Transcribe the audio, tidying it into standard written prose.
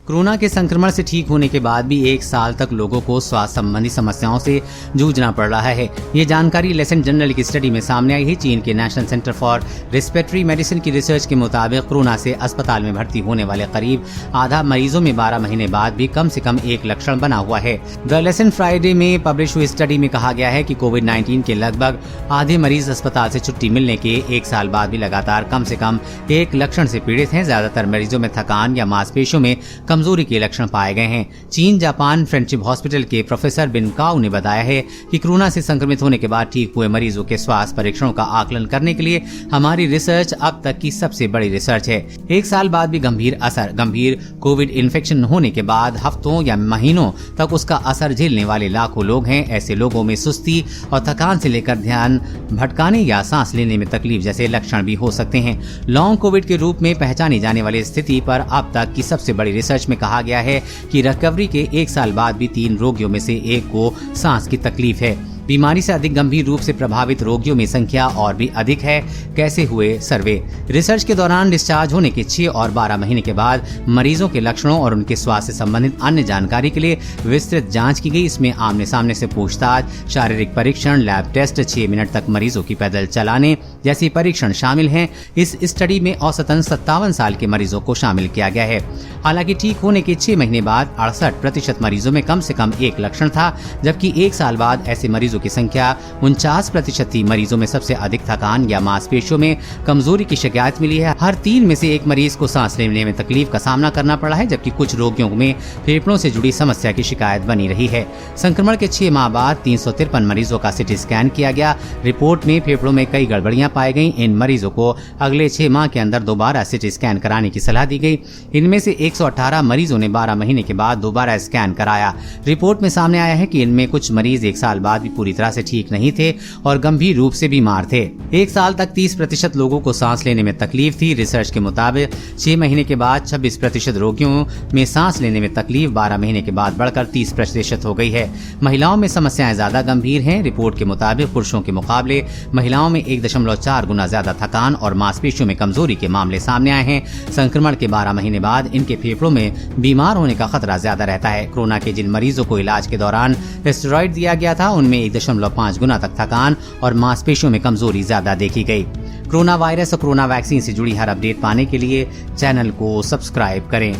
Corona के संक्रमण से ठीक होने के बाद भी 1 साल तक लोगों को स्वास्थ्य संबंधी समस्याओं से जूझना पड़ रहा है। ये जानकारी लेसन जर्नल की स्टडी में सामने आई है। चीन के national centre for respiratory medicine की रिसर्च के मुताबिक कोरोना से अस्पताल में भर्ती होने वाले करीब आधा मरीजों में 12 महीने बाद भी कम से कम एक लक्षण बना हुआ है। द लेसन फ्राइडे में पब्लिश हुई स्टडी में कहा गया है कि कोविड-19 के लगभग आधे मरीज अस्पताल से छुट्टी मिलने के 1 साल बाद भी लगातार कम से कम एक लक्षण से पीड़ित हैं। ज्यादातर मरीजों में थकान या मांसपेशियों में कमजोरी के लक्षण पाए गए हैं। चीन जापान फ्रेंडशिप हॉस्पिटल के प्रोफेसर बिन काउ ने बताया है कि कोरोना से संक्रमित होने के बाद ठीक हुए मरीजों के स्वास्थ्य परीक्षणों का आकलन करने के लिए हमारी रिसर्च अब तक की सबसे बड़ी रिसर्च है। 1 साल बाद भी गंभीर कोविड इन्फेक्शन होने के बाद हफ्तों या महीनों तक उसका असर झेलने वाले लाखों लोग हैं। ऐसे लोगों में सुस्ती और थकान से लेकर ध्यान भटकाने या सांस लेने में तकलीफ जैसे लक्षण भी हो सकते हैं। लॉन्ग कोविड के रूप में पहचानी जाने वाली स्थिति पर अब तक की सबसे बड़ी रिसर्च में कहा गया है कि रिकवरी के 1 साल बाद भी 3 रोगियों में से 1 को सांस की तकलीफ है। बीमारी से अधिक गंभीर रूप से प्रभावित रोगियों में संख्या और भी अधिक है। कैसे हुए सर्वे? रिसर्च के दौरान डिस्चार्ज होने के 6 और 12 महीने के बाद मरीजों के लक्षणों और उनके स्वास्थ्य से संबंधित अन्य जानकारी के लिए विस्तृत जांच की गई। इसमें आमने सामने से पूछताछ, शारीरिक परीक्षण, लैब टेस्ट, 6 मिनट तक मरीजों की पैदल चलाने जैसी परीक्षण शामिल हैं। इस स्टडी में औसतन 57 साल के मरीजों को शामिल किया गया है। हालांकि ठीक होने के 6 महीने बाद 68% मरीजों में कम से कम एक लक्षण था, जबकि 1 साल बाद ऐसे मरीजों की संख्या 49% थी। मरीजों में सबसे अधिक थकान या मांसपेशियों में कमजोरी की शिकायत मिली है। हर 3 में से 1 मरीज को सांस लेने में तकलीफ का सामना करना पड़ा है, जबकि कुछ रोगियों में फेफड़ों से जुड़ी समस्या की शिकायत बनी रही है। संक्रमण के 6 माह बाद 353 मरीजों का सीटी स्कैन किया गया। रिपोर्ट में फेफड़ों में कई गड़बड़ियां पाई गई। इन मरीजों को अगले 6 माह के अंदर दोबारा सीटी स्कैन कराने की सलाह दी गई। इनमें से 118 मरीजों ने 12 महीने के बाद दोबारा स्कैन कराया। रिपोर्ट में सामने आया है कि इनमें कुछ मरीज 1 साल बाद भी पूरी तरह से ठीक नहीं थे और गंभीर रूप से बीमार थे। 1 साल तक 30% लोगों को सांस लेने में तकलीफ थी। रिसर्च के मुताबिक 6 महीने के बाद 26% रोगियों में सांस लेने में तकलीफ 12 महीने के बाद बढ़कर 30% हो गई है। महिलाओं में समस्याएं ज्यादा गंभीर हैं। रिपोर्ट के मुताबिक पुरुषों के मुकाबले महिलाओं में 1.4 गुना ज्यादा थकान और मांसपेशियों में कमजोरी के मामले सामने आए हैं। संक्रमण के 12 महीने बाद इनके फेफड़ों में बीमार होने का खतरा ज्यादा रहता है। कोरोना के जिन मरीजों को इलाज के दौरान स्टेरॉइड दिया गया था, उनमें 1.5 गुना तक थकान और मांसपेशियों में कमजोरी ज्यादा देखी गई। कोरोना वायरस और कोरोना वैक्सीन से जुड़ी हर अपडेट पाने के लिए चैनल को सब्सक्राइब करें।